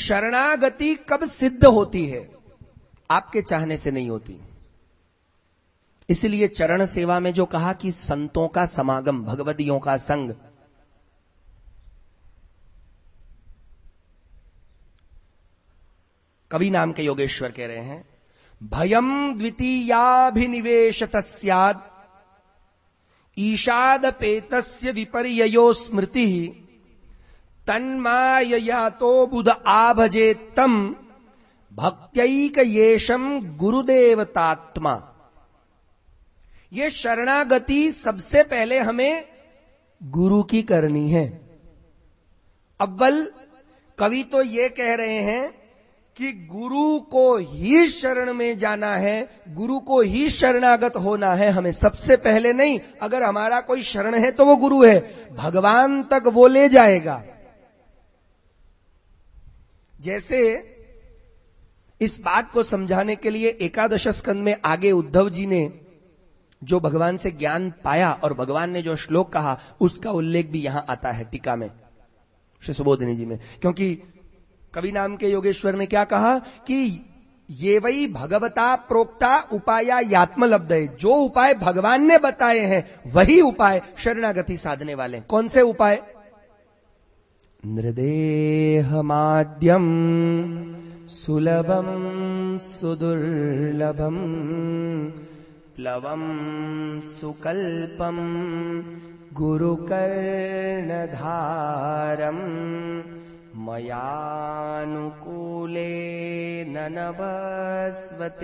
शरणागति कब सिद्ध होती है? आपके चाहने से नहीं होती। इसलिए चरण सेवा में जो कहा कि संतों का समागम, भगवदियों का संग, कवि नाम के योगेश्वर कह रहे हैं, भयम द्वितीयाभिनिवेशत स्याद् ईशादपेतस्य विपर्ययो स्मृति तन्मायया तो बुध आभजेत्तम भक्त्यैक येषम गुरुदेवतात्मा। ये शरणागति सबसे पहले हमें गुरु की करनी है। अव्वल कवि तो ये कह रहे हैं कि गुरु को ही शरण में जाना है, गुरु को ही शरणागत होना है, हमें सबसे पहले नहीं। अगर हमारा कोई शरण है तो वो गुरु है, भगवान तक वो ले जाएगा। जैसे इस बात को समझाने के लिए एकादश स्कंद में आगे उद्धव जी ने जो भगवान से ज्ञान पाया और भगवान ने जो श्लोक कहा उसका उल्लेख भी यहां आता है टीका में, श्री सुबोधिनी जी में। क्योंकि कवि नाम के योगेश्वर ने क्या कहा कि ये वही भगवता प्रोक्ता उपाया यात्मलब्धये, जो उपाय भगवान ने बताए हैं वही उपाय शरणागति साधने वाले। कौन से उपाय? नृदेहमाद्यम सुलभम सुदुर्लभम प्लवम सुकल्पम गुरुकर्णधारम मयानुकूलेन नभस्वतेरितं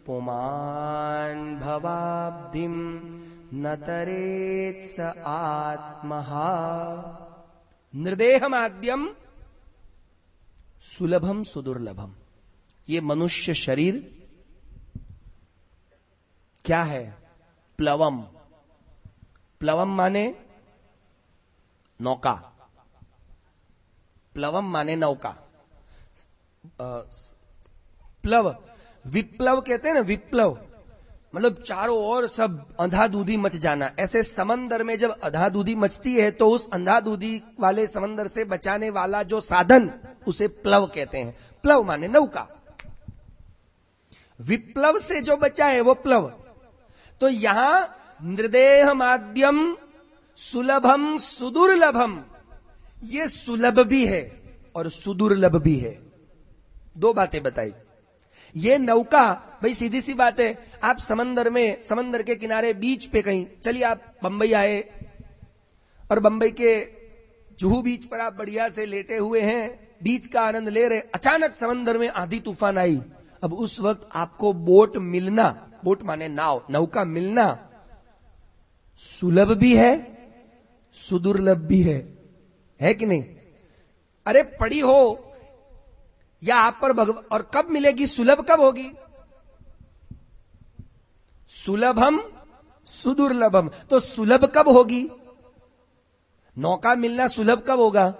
पुमान् भवाब्धिं न तरेत् स आत्मः। नृदेहमाद्यम सुलभम सुदुर्लभम। ये मनुष्य शरीर क्या है? प्लवम। प्लवम माने नौका, प्लवम माने नौका। प्लव, विप्लव कहते हैं ना, विप्लव मतलब चारों ओर सब अंधाधुंधी मच जाना। ऐसे समंदर में जब अंधाधुंधी मचती है तो उस अंधाधुंधी वाले समंदर से बचाने वाला जो साधन उसे प्लव कहते हैं। प्लव माने नौका, विप्लव से जो बचा है वो प्लव। तो यहां नृदेह माध्यम सुलभम सुदुर्लभम, ये सुलभ भी है और सुदुर्लभ भी है। दो बातें बताई। ये नौका, भाई सीधी सी बात है, आप समंदर में, समंदर के किनारे बीच पे कहीं, चलिए आप बंबई आए और बंबई के जुहू बीच पर आप बढ़िया से लेटे हुए हैं, बीच का आनंद ले रहे, अचानक समंदर में आंधी तूफान आई। अब उस वक्त आपको बोट मिलना, बोट माने नाव, नौका मिलना सुलभ भी है सुदुर्लभ भी है कि नहीं? अरे पड़ी हो या आप पर और कब मिलेगी? सुलभ कब होगी? सुलभम सुदुर्लभम। तो सुलभ कब होगी? नौका मिलना सुलभ कब होगा?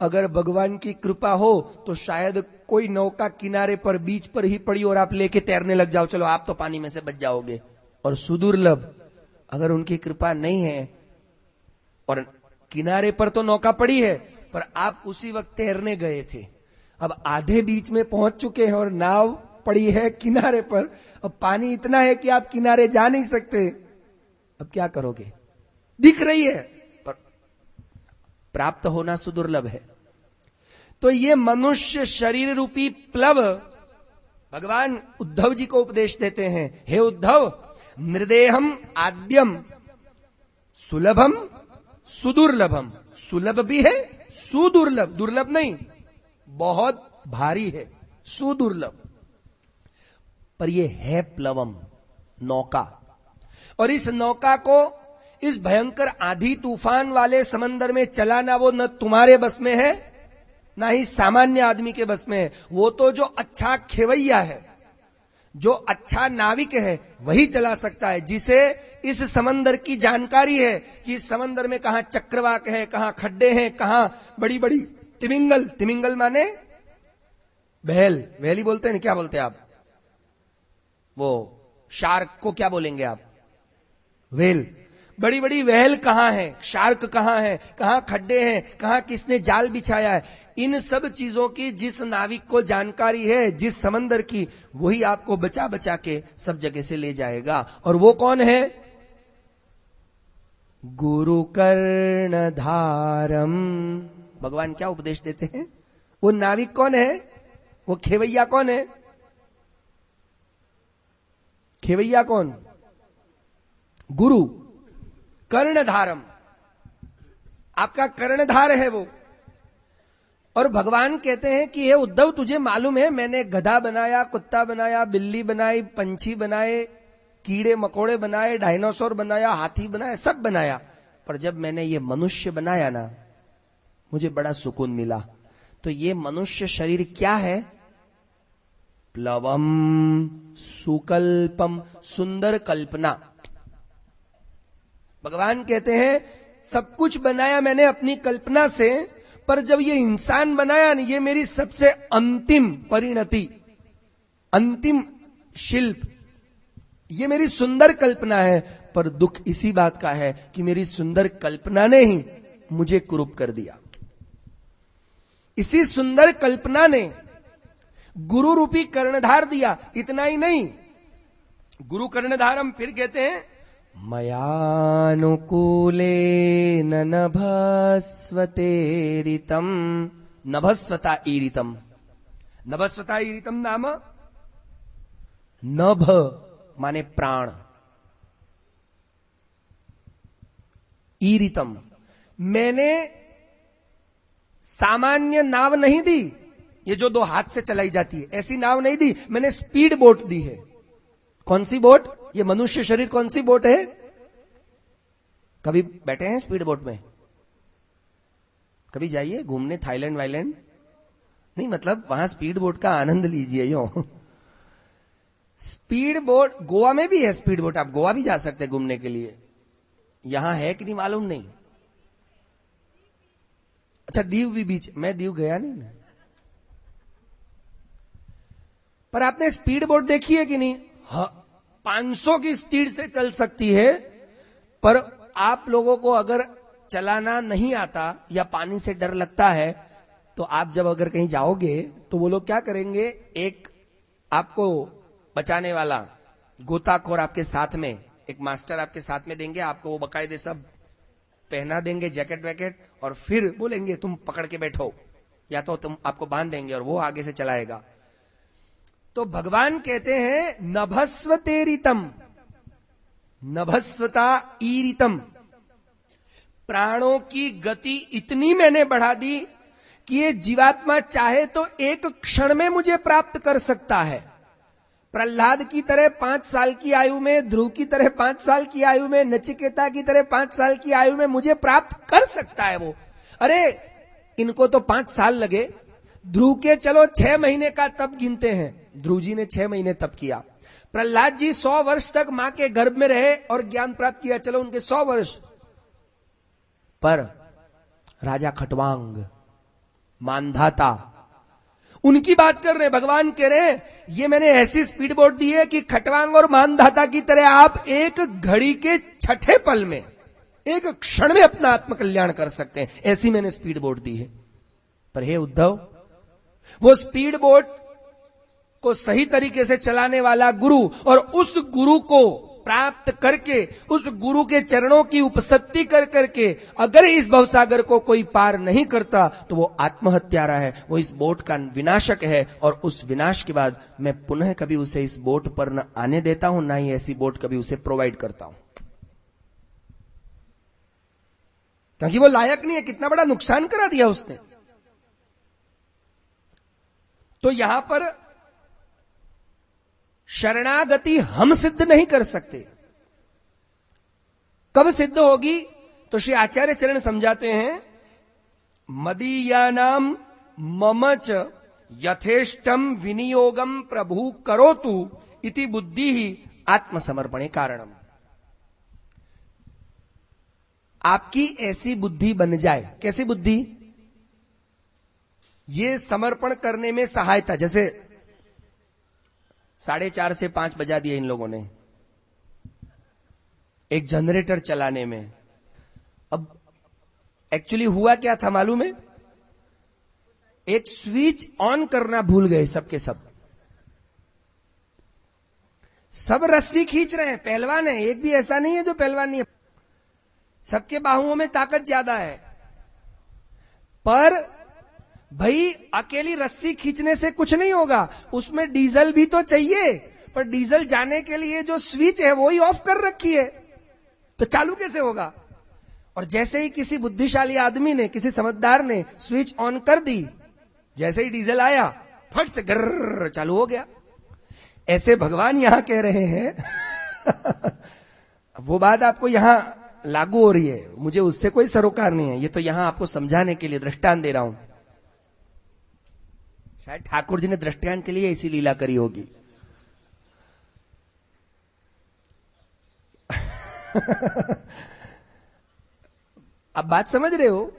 अगर भगवान की कृपा हो तो शायद कोई नौका किनारे पर बीच पर ही पड़ी और आप लेके तैरने लग जाओ, चलो आप तो पानी में से बच जाओगे। और सुदुर्लभ, अगर उनकी कृपा नहीं है और किनारे पर तो नौका पड़ी है पर आप उसी वक्त तैरने गए थे, अब आधे बीच में पहुंच चुके हैं और नाव पड़ी है किनारे पर, अब पानी इतना है कि आप किनारे जा नहीं सकते, अब क्या करोगे? दिख रही है पर प्राप्त होना सुदुर्लभ है। तो ये मनुष्य शरीर रूपी प्लव भगवान उद्धव जी को उपदेश देते हैं, हे उद्धव, नृदेहम आद्यम सुलभम सुदुर्लभम। सुलभ भी है, सुदुर्लभ, दुर्लभ नहीं, बहुत भारी है, सुदुर्लभ। पर ये है प्लवम, नौका। और इस नौका को इस भयंकर आंधी तूफान वाले समंदर में चलाना वो न तुम्हारे बस में है ना ही सामान्य आदमी के बस में है। वो तो जो अच्छा खेवैया है, जो अच्छा नाविक है, वही चला सकता है, जिसे इस समंदर की जानकारी है कि इस समंदर में कहां चक्रवाक है, कहां खड्डे हैं, कहां बड़ी बड़ी तिमिंगल, तिमिंगल माने बहल, वहली बोलते हैं, क्या बोलते हैं आप? वो शार्क को क्या बोलेंगे आप? वेल। बड़ी बड़ी वहल कहां है, शार्क कहां है, कहां खड्डे हैं, कहां किसने जाल बिछाया है, इन सब चीजों की जिस नाविक को जानकारी है, जिस समंदर की, वही आपको बचा बचा के सब जगह से ले जाएगा। और वो कौन है? गुरु कर्णधारम। भगवान क्या उपदेश देते हैं? वो नाविक कौन है? वो खेवैया कौन है? खेवैया कौन? गुरु। कर्णधारम, आपका कर्णधार है वो। और भगवान कहते हैं कि हे उद्धव, तुझे मालूम है मैंने गधा बनाया, कुत्ता बनाया, बिल्ली बनाई, पंछी बनाए, कीड़े मकोड़े बनाए, डायनासोर बनाया, हाथी बनाया, सब बनाया, पर जब मैंने ये मनुष्य बनाया ना, मुझे बड़ा सुकून मिला। तो ये मनुष्य शरीर क्या है? प्लवम सुकल्पम, सुंदर कल्पना। भगवान कहते हैं सब कुछ बनाया मैंने अपनी कल्पना से, पर जब ये इंसान बनाया ना, ये मेरी सबसे अंतिम परिणति, अंतिम शिल्प, ये मेरी सुंदर कल्पना है। पर दुख इसी बात का है कि मेरी सुंदर कल्पना ने ही मुझे कुरूप कर दिया। इसी सुंदर कल्पना ने गुरु रूपी कर्णधार दिया। इतना ही नहीं, गुरु कर्णधारम फिर कहते हैं मयानुकूले नभस्वतेरितम, नभस्वता ईरितम। नभस्वता ईरितम नाम, नभ माने प्राण, ईरितम मैंने सामान्य नाव नहीं दी, ये जो 2 हाथ से चलाई जाती है, ऐसी नाव नहीं दी, मैंने स्पीड बोट दी है। कौन सी बोट? ये मनुष्य शरीर कौन सी बोट है? कभी बैठे हैं स्पीड बोट में? कभी जाइए घूमने थाईलैंड वाईलैंड, नहीं मतलब वहां स्पीड बोट का आनंद लीजिए। यो स्पीड बोट गोवा में भी है, स्पीड बोट, आप गोवा भी जा सकते हैं घूमने के लिए। यहां है कि नहीं मालूम नहीं। अच्छा दीव भी बीच, मैं दीव गया नहीं ना, पर आपने स्पीड बोट देखी है कि नहीं? 500 की स्पीड से चल सकती है, पर आप लोगों को अगर चलाना नहीं आता या पानी से डर लगता है, तो आप जब अगर कहीं जाओगे तो वो लोग क्या करेंगे, एक आपको बचाने वाला गोताखोर आपके साथ में, एक मास्टर आपके साथ में देंगे, आपको वो बकायदे सब पहना देंगे, जैकेट वैकेट, और फिर बोलेंगे तुम पकड़ के बैठो, या तो तुम आपको बांध देंगे और वो आगे से चलाएगा। तो भगवान कहते हैं नभस्वतेरितम, नभस्वता ईरितम, प्राणों की गति इतनी मैंने बढ़ा दी कि ये जीवात्मा चाहे तो एक क्षण में मुझे प्राप्त कर सकता है। प्रहलाद की तरह 5 साल की आयु में, ध्रुव की तरह 5 साल की आयु में, नचिकेता की तरह 5 साल की आयु में मुझे प्राप्त कर सकता है वो। अरे इनको तो 5 साल लगे, ध्रुव के चलो 6 महीने का तप गिनते हैं, ध्रुव जी ने 6 महीने तप किया। प्रहलाद जी 100 वर्ष तक मां के गर्भ में रहे और ज्ञान प्राप्त किया, चलो उनके 100 वर्ष। पर राजा खटवांग, मानधाता, उनकी बात कर रहे, भगवान कह रहे ये मैंने ऐसी स्पीड बोट दी है कि खटवांग और मानधाता की तरह आप एक घड़ी के छठे पल में, एक क्षण में अपना आत्मकल्याण कर सकते हैं, ऐसी मैंने स्पीड बोट दी है। पर हे उद्धव, वो स्पीड बोट को सही तरीके से चलाने वाला गुरु, और उस गुरु को प्राप्त करके, उस गुरु के चरणों की उपसत्ति कर करके अगर इस भवसागर को कोई पार नहीं करता तो वो आत्महत्यारा है, वो इस बोट का विनाशक है। और उस विनाश के बाद मैं पुनः कभी उसे इस बोट पर न आने देता हूं, ना ही ऐसी बोट कभी उसे प्रोवाइड करता हूं, क्योंकि वो लायक नहीं है। कितना बड़ा नुकसान करा दिया उसने। तो यहां पर शरणागति हम सिद्ध नहीं कर सकते। कब सिद्ध होगी? तो श्री आचार्य चरण समझाते हैं, मदीयानाम ममच यथेष्टम विनियोगम प्रभु करोतु इति बुद्धि ही आत्मसमर्पणे कारणम। आपकी ऐसी बुद्धि बन जाए। कैसी बुद्धि? ये समर्पण करने में सहायता। जैसे 4:30 से 5 बजा दिए इन लोगों ने, एक जनरेटर चलाने में। अब एक्चुअली हुआ क्या था मालूम है? एक स्विच ऑन करना भूल गए सबके सब रस्सी खींच रहे हैं, पहलवान है, एक भी ऐसा नहीं है जो पहलवान नहीं है, सबके बाहुओं में ताकत ज्यादा है, पर भाई अकेली रस्सी खींचने से कुछ नहीं होगा, उसमें डीजल भी तो चाहिए, पर डीजल जाने के लिए जो स्विच है वो ही ऑफ कर रखी है, तो चालू कैसे होगा? और जैसे ही किसी बुद्धिशाली आदमी ने, किसी समझदार ने स्विच ऑन कर दी, जैसे ही डीजल आया फट से गर्र चालू हो गया। ऐसे भगवान यहां कह रहे हैं वो बात आपको यहां लागू हो रही है, मुझे उससे कोई सरोकार नहीं है, ये तो यहां आपको समझाने के लिए दृष्टांत दे रहा हूं। शायद ठाकुर जी ने दृष्टांत के लिए ऐसी लीला करी होगी। अब बात समझ रहे हो?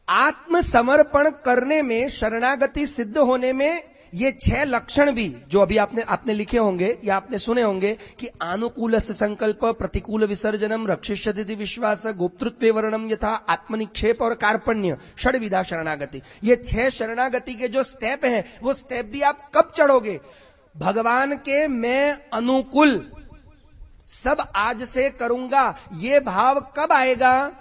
आत्मसमर्पण करने में, शरणागति सिद्ध होने में ये 6 लक्षण भी जो अभी आपने लिखे होंगे या आपने सुने होंगे कि अनुकूल संकल्प, प्रतिकूल विसर्जनम, रक्षिष्यति विश्वास, गोप्तृत्व वर्णम यथा, आत्मनिक्षेप और कार्पण्य, षड्विधा शरणागति। ये 6 शरणागति के जो स्टेप हैं वो स्टेप भी आप कब चढ़ोगे? भगवान के मैं अनुकूल सब आज से करूंगा, ये भाव कब आएगा?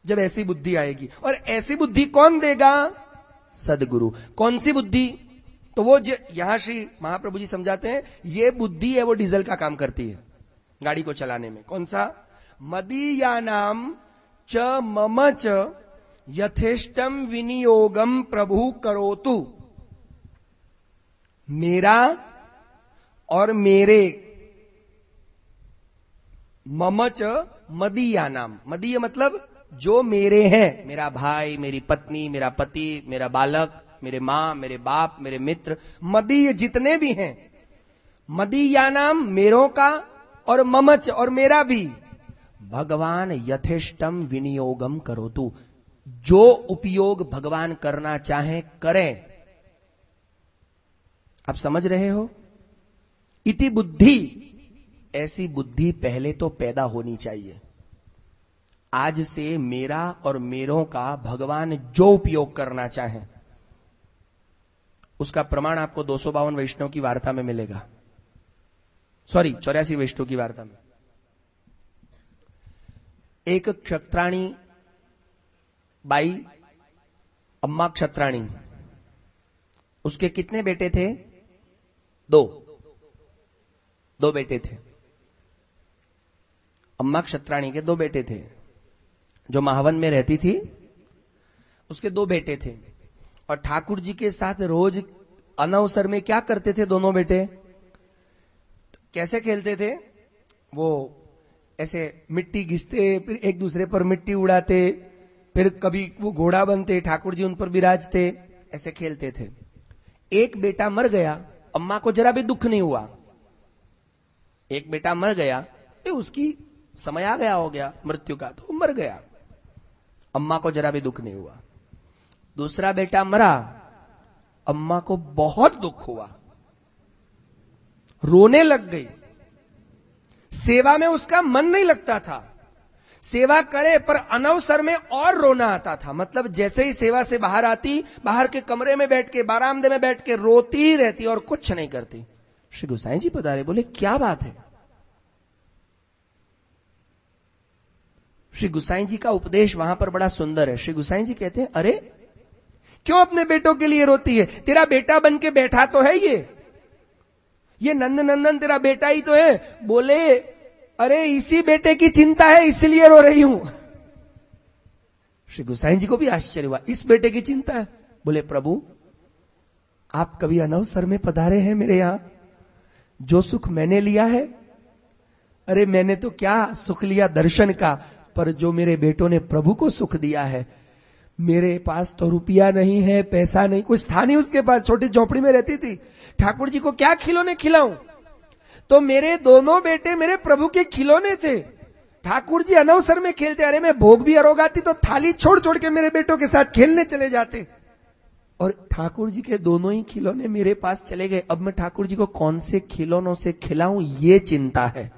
जब ऐसी बुद्धि आएगी। और ऐसी बुद्धि कौन देगा? सदगुरु। कौन सी बुद्धि? तो वो यहां श्री महाप्रभु जी समझाते हैं, ये बुद्धि है वो डीजल का काम करती है गाड़ी को चलाने में। कौन सा? मदीयानाम च मम च यथेष्टम विनियोगम प्रभु करोतु। मेरा और मेरे, मम च मदीयानाम, मदीय मतलब जो मेरे हैं, मेरा भाई, मेरी पत्नी, मेरा पति, मेरा बालक, मेरे मां, मेरे बाप, मेरे मित्र, मदीय जितने भी हैं, मदीयानाम मेरों का, और ममच और मेरा भी, भगवान यथेष्टम विनियोगम करोतु, जो उपयोग भगवान करना चाहे करें। आप समझ रहे हो? इति बुद्धि, ऐसी बुद्धि पहले तो पैदा होनी चाहिए। आज से मेरा और मेरों का भगवान जो उपयोग करना चाहे, उसका प्रमाण आपको 252 वैष्णव की वार्ता में मिलेगा। सॉरी, 84 वैष्णव की वार्ता में। एक क्षत्राणी बाई, अम्मा क्षत्राणी, उसके कितने बेटे थे? 2 बेटे थे। अम्मा क्षत्राणी के 2 बेटे थे। जो महावन में रहती थी उसके 2 बेटे थे, और ठाकुर जी के साथ रोज अनवसर में क्या करते थे दोनों बेटे? कैसे खेलते थे? वो ऐसे मिट्टी घिसते, फिर एक दूसरे पर मिट्टी उड़ाते, फिर कभी वो घोड़ा बनते, ठाकुर जी उन पर विराजते, ऐसे खेलते थे। एक बेटा मर गया, अम्मा को जरा भी दुख नहीं हुआ। एक बेटा मर गया, उसकी समय आ गया, हो गया मृत्यु का, तो मर गया, अम्मा को जरा भी दुख नहीं हुआ। दूसरा बेटा मरा, अम्मा को बहुत दुख हुआ, रोने लग गई। सेवा में उसका मन नहीं लगता था, सेवा करे पर अनवसर में और रोना आता था। मतलब जैसे ही सेवा से बाहर आती, बाहर के कमरे में बैठ के, बारामदे में बैठ के रोती ही रहती और कुछ नहीं करती। श्री गोसाई जी पधारे, बोले क्या बात है? श्री गोसाई जी का उपदेश वहां पर बड़ा सुंदर है। श्री गोसाई जी कहते हैं, अरे क्यों अपने बेटों के लिए रोती है? तेरा बेटा बन के बैठा तो है ये नंद नंदन तेरा बेटा ही तो है। बोले अरे इसी बेटे की चिंता है इसलिए रो रही हूं। श्री गोसाई जी को भी आश्चर्य हुआ, इस बेटे की चिंता है? बोले प्रभु आप कभी अनवसर में पधारे हैं मेरे यहां? जो सुख मैंने लिया है, अरे मैंने तो क्या सुख लिया दर्शन का, पर जो मेरे बेटों ने प्रभु को सुख दिया है, मेरे पास तो रुपया नहीं है, पैसा नहीं, कुछ था नहीं उसके पास, छोटी झोपड़ी में रहती थी। ठाकुर जी को क्या खिलौने खिलाऊं? तो मेरे दोनों बेटे मेरे प्रभु के खिलौने थे। ठाकुर जी अनवसर में खेलते, अरे मैं भोग भी अरोगाती तो थाली छोड़ छोड़ के मेरे बेटों के साथ खेलने चले जाते। और ठाकुर जी के दोनों ही खिलौने मेरे पास चले गए। अब मैं ठाकुर जी को कौन से खिलौनों से खिलाऊं, ये चिंता है।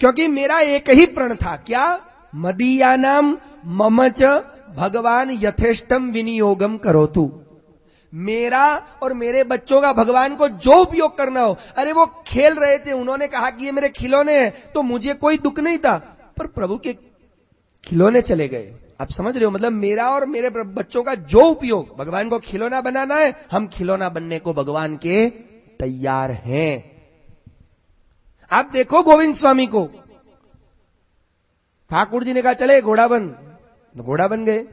क्योंकि मेरा एक ही प्रण था, क्या? मदीयानाम मम च भगवान यथेष्टम विनियोगम करोतु। मेरा और मेरे बच्चों का भगवान को जो उपयोग करना हो। अरे वो खेल रहे थे, उन्होंने कहा कि ये मेरे खिलौने हैं, तो मुझे कोई दुख नहीं था, पर प्रभु के खिलौने चले गए। आप समझ रहे हो? मतलब मेरा और मेरे बच्चों का जो उपयोग, भगवान को खिलौना बनाना है, हम खिलौना बनने को भगवान के तैयार हैं। आप देखो गोविंद स्वामी को, ठाकुर जी ने कहा चले घोड़ा बन, तो घोड़ा बन गए।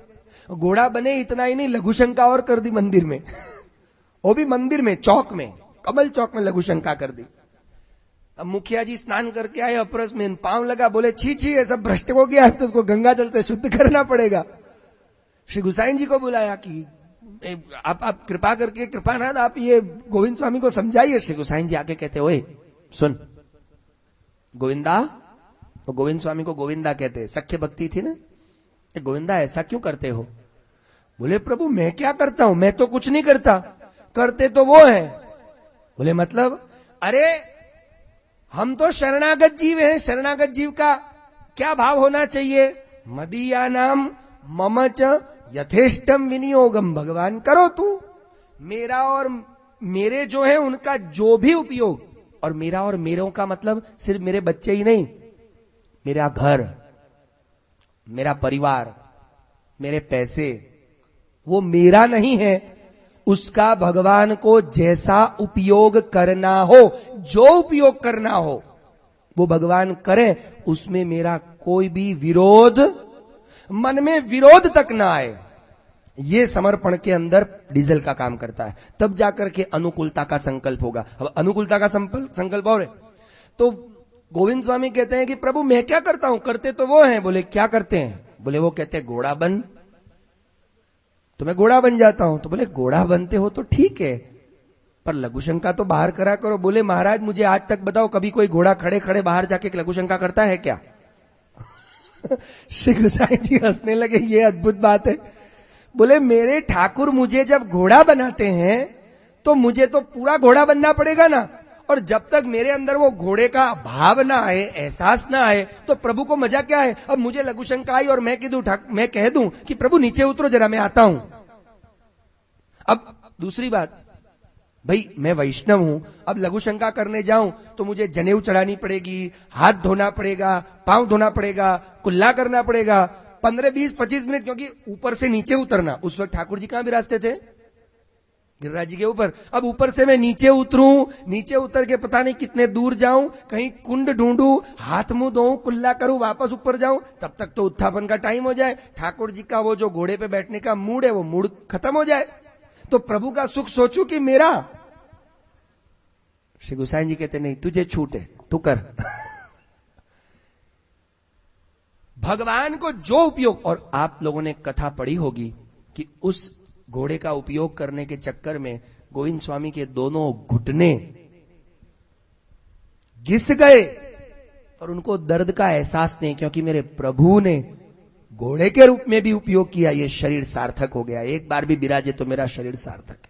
घोड़ा बने इतना ही नहीं, लघुशंका और कर दी मंदिर में वो भी मंदिर में, चौक में, कमल चौक में लघुशंका कर दी। अब मुखिया जी स्नान करके आए, अपरस में पांव लगा, बोले छी छी ये सब भ्रष्ट हो गया है, तो उसको गंगा जल से शुद्ध करना पड़ेगा। श्री गुसाइन जी को बुलाया कि आप कृपा करके, कृपानाथ आप ये गोविंद स्वामी को समझाइए। श्री गुसाइन जी आके कहते, ओए सुन गोविंदा, तो गोविंद स्वामी को गोविंदा कहते, सख्य भक्ति थी ना, गोविंदा ऐसा क्यों करते हो? बोले प्रभु मैं क्या करता हूं, मैं तो कुछ नहीं करता, करते तो वो हैं। बोले मतलब? अरे हम तो शरणागत जीव हैं, शरणागत जीव का क्या भाव होना चाहिए? मदीयानाम मम च यथेष्टम विनियोगम, भगवान करो तू, मेरा और मेरे जो है उनका जो भी उपयोग, और मेरा और मेरों का मतलब सिर्फ मेरे बच्चे ही नहीं, मेरा घर, मेरा परिवार, मेरे पैसे, वो मेरा नहीं है, उसका भगवान को जैसा उपयोग करना हो, जो उपयोग करना हो वो भगवान करें, उसमें मेरा कोई भी विरोध, मन में विरोध तक ना आए। ये समर्पण के अंदर डीजल का काम करता है, तब जाकर के अनुकूलता का संकल्प होगा। अब अनुकूलता का संकल्प और है, तो गोविंद स्वामी कहते हैं कि प्रभु मैं क्या करता हूं, करते तो वो हैं। बोले क्या करते हैं? बोले वो कहते हैं घोड़ा बन, तो मैं घोड़ा बन जाता हूं। तो बोले घोड़ा बनते हो तो ठीक है, पर लघुशंका तो बाहर करा करो। बोले महाराज मुझे आज तक बताओ कभी कोई घोड़ा खड़े खड़े बाहर जाके लघुशंका करता है क्या? श्री गुसाई जी हंसने लगे, ये अद्भुत बात है। बोले मेरे ठाकुर मुझे जब घोड़ा बनाते हैं तो मुझे तो पूरा घोड़ा बनना पड़ेगा ना, और जब तक मेरे अंदर वो घोड़े का भाव ना आए, एहसास ना आए, तो प्रभु को मजा क्या है? अब मुझे लघुशंका आई और मैं कह दूं कि प्रभु नीचे उतरो जरा मैं आता हूं। अब दूसरी बात, भाई मैं वैष्णव हूं, अब लघुशंका करने जाऊं तो मुझे जनेऊ चढ़ानी पड़ेगी, हाथ धोना पड़ेगा, पांव धोना पड़ेगा, कुल्ला करना पड़ेगा, 15, 20, 25 मिनट, क्योंकि ऊपर से नीचे उतरना। उस वक्त ठाकुर जी कहां विराजते थे? गिरिराज जी के ऊपर। अब ऊपर से मैं नीचे उतरूं, नीचे उतर के पता नहीं कितने दूर जाऊं, कहीं कुंड ढूंढूं, हाथ मुंह धोऊं, कुल्ला करूं, वापस ऊपर जाऊं, तब तक तो उत्थापन का टाइम हो जाए, ठाकुर जी का वो जो घोड़े पे बैठने का मूड है वो मूड खत्म हो जाए, तो प्रभु का सुख सोचूं कि मेरा? श्री गुसाई जी कहते नहीं, तुझे छूट है, तू कर। भगवान को जो उपयोग, और आप लोगों ने कथा पढ़ी होगी कि उस घोड़े का उपयोग करने के चक्कर में गोविंद स्वामी के दोनों घुटने घिस गए, और उनको दर्द का एहसास नहीं, क्योंकि मेरे प्रभु ने घोड़े के रूप में भी उपयोग किया, ये शरीर सार्थक हो गया, एक बार भी विराजे तो मेरा शरीर सार्थक है।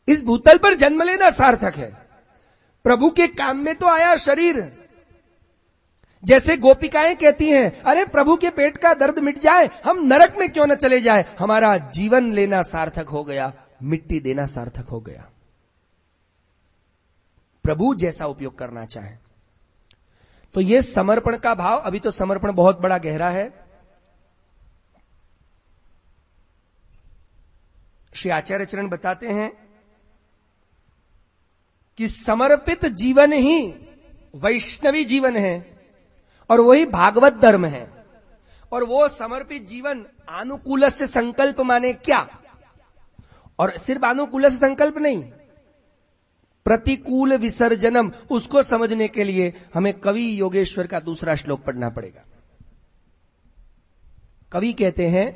इस भूतल पर जन्म लेना सार्थक है, प्रभु के काम में तो आया शरीर। जैसे गोपिकाएं कहती हैं, अरे प्रभु के पेट का दर्द मिट जाए, हम नरक में क्यों न चले जाए, हमारा जीवन लेना सार्थक हो गया, मिट्टी देना सार्थक हो गया। प्रभु जैसा उपयोग करना चाहे तो यह समर्पण का भाव, अभी तो समर्पण बहुत बड़ा गहरा है। श्री आचार्य चरण बताते हैं कि समर्पित जीवन ही वैष्णवी जीवन है, और वही भागवत धर्म है। और वो समर्पित जीवन अनुकूल से संकल्प माने क्या, और सिर्फ अनुकूल से संकल्प नहीं, प्रतिकूल विसर्जनम, उसको समझने के लिए हमें कवि योगेश्वर का दूसरा श्लोक पढ़ना पड़ेगा। कवि कहते हैं,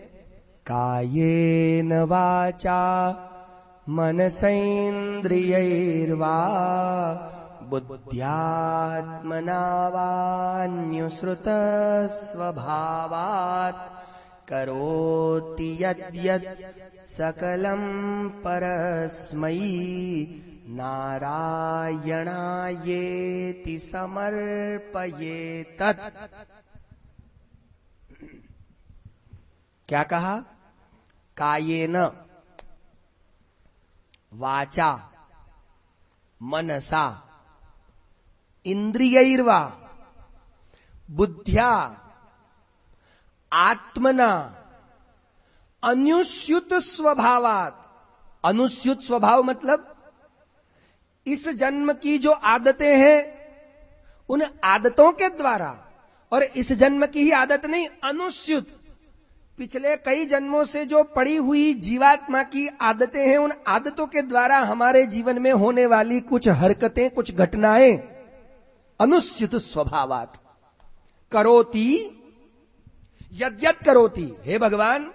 कायेन वाचा मनसेन्द्रियैर्वा बुद्ध्यात्मना वान्युश्रुत स्वभावात् करोति यद्यत् सकलं परस्मै नारायणायेति समर्पयेतत्। क्या कहा? कायेन वाचा मनसा इंद्रियैर्वा बुद्ध्या आत्मना अनुस्युत स्वभावात। अनुस्युत स्वभाव मतलब इस जन्म की जो आदतें हैं उन आदतों के द्वारा, और इस जन्म की ही आदत नहीं, अनुस्युत पिछले कई जन्मों से जो पड़ी हुई जीवात्मा की आदतें हैं, उन आदतों के द्वारा हमारे जीवन में होने वाली कुछ हरकतें, कुछ घटनाएं, अनुस्युत स्वभावात। करोति यद्यत करोति। हे भगवान,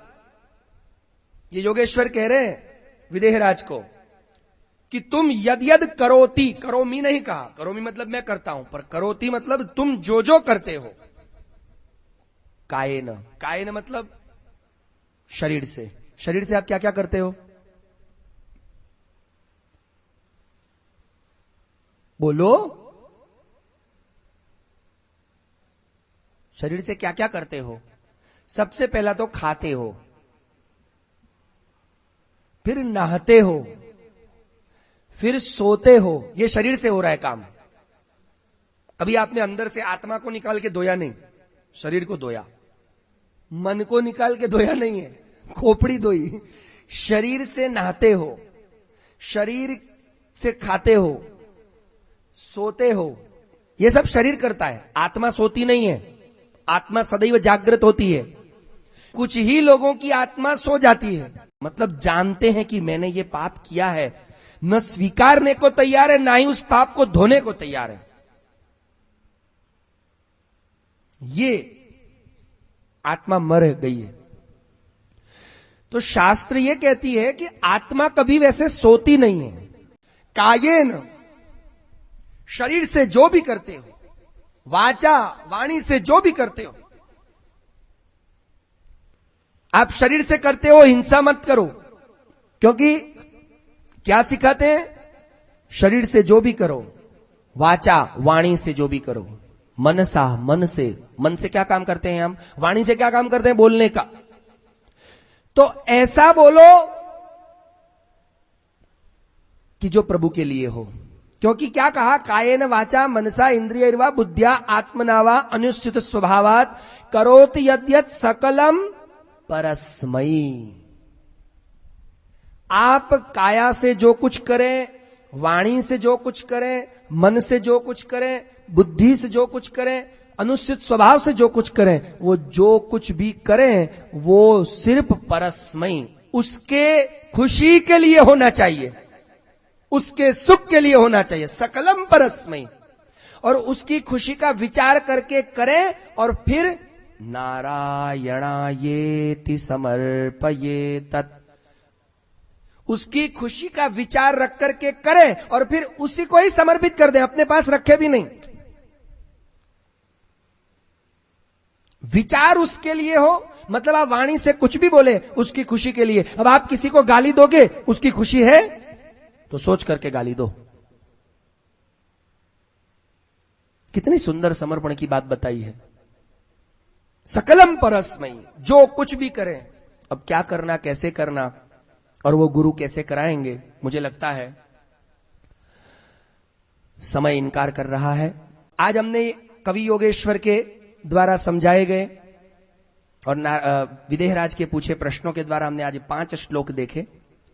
ये योगेश्वर कह रहे हैं विदेहराज को कि तुम यद्यद करोति, करोमी नहीं कहा, करोमी मतलब मैं करता हूं, पर करोति मतलब तुम जो जो करते हो। कायेन, कायेन मतलब शरीर से। शरीर से आप क्या क्या करते हो? बोलो, शरीर से क्या क्या करते हो? सबसे पहला तो खाते हो, फिर नहाते हो, फिर सोते हो। ये शरीर से हो रहा है काम। कभी आपने अंदर से आत्मा को निकाल के धोया नहीं, शरीर को धोया। मन को निकाल के धोया नहीं है, खोपड़ी धोई। शरीर से नहाते हो, शरीर से खाते हो, सोते हो, ये सब शरीर करता है। आत्मा सोती नहीं है, आत्मा सदैव जागृत होती है। कुछ ही लोगों की आत्मा सो जाती है, मतलब जानते हैं कि मैंने ये पाप किया है, न स्वीकारने को तैयार है, ना ही उस पाप को धोने को तैयार है। ये आत्मा मर गई है। तो शास्त्र ये कहती है कि आत्मा कभी वैसे सोती नहीं है। कायेन, शरीर से जो भी करते हो, वाचा, वाणी से जो भी करते हो। आप शरीर से करते हो, हिंसा मत करो, क्योंकि क्या सिखाते हैं? शरीर से जो भी करो, वाचा, वाणी से जो भी करो, मनसा, मन से। मन से क्या काम करते हैं हम? वाणी से क्या काम करते हैं? बोलने का। तो ऐसा बोलो कि जो प्रभु के लिए हो। क्योंकि क्या कहा? कायेन वाचा मनसा इंद्रियैर्वा बुद्ध्या आत्मनावा अनुस्युत स्वभावात करोति यद्यत् सकलम परस्मै। आप काया से जो कुछ करें, वाणी से जो कुछ करें, मन से जो कुछ करें, बुद्धि से जो कुछ करें, अनुचित स्वभाव से जो कुछ करें, वो जो कुछ भी करें वो सिर्फ परस्मै, उसके खुशी के लिए होना चाहिए, उसके सुख के लिए होना चाहिए। सकलम परस्मै, और उसकी खुशी का विचार करके करें, और फिर नारायणायेति समर्पयेतत्, उसकी खुशी का विचार रख करके करें और फिर उसी को ही समर्पित कर दें, अपने पास रखे भी नहीं। विचार उसके लिए हो, मतलब आप वाणी से कुछ भी बोले उसकी खुशी के लिए। अब आप किसी को गाली दोगे, उसकी खुशी है तो सोच करके गाली दो। कितनी सुंदर समर्पण की बात बताई है। सकलम परस्मै, जो कुछ भी करें। अब क्या करना, कैसे करना, और वो गुरु कैसे कराएंगे? मुझे लगता है समय इनकार कर रहा है। आज हमने कवि योगेश्वर के द्वारा समझाए गए और विदेहराज के पूछे प्रश्नों के द्वारा हमने आज 5 श्लोक देखे।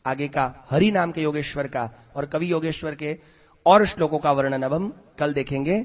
आगे का हरि नाम के योगेश्वर का और कवि योगेश्वर के और श्लोकों का वर्णन अब हम कल देखेंगे।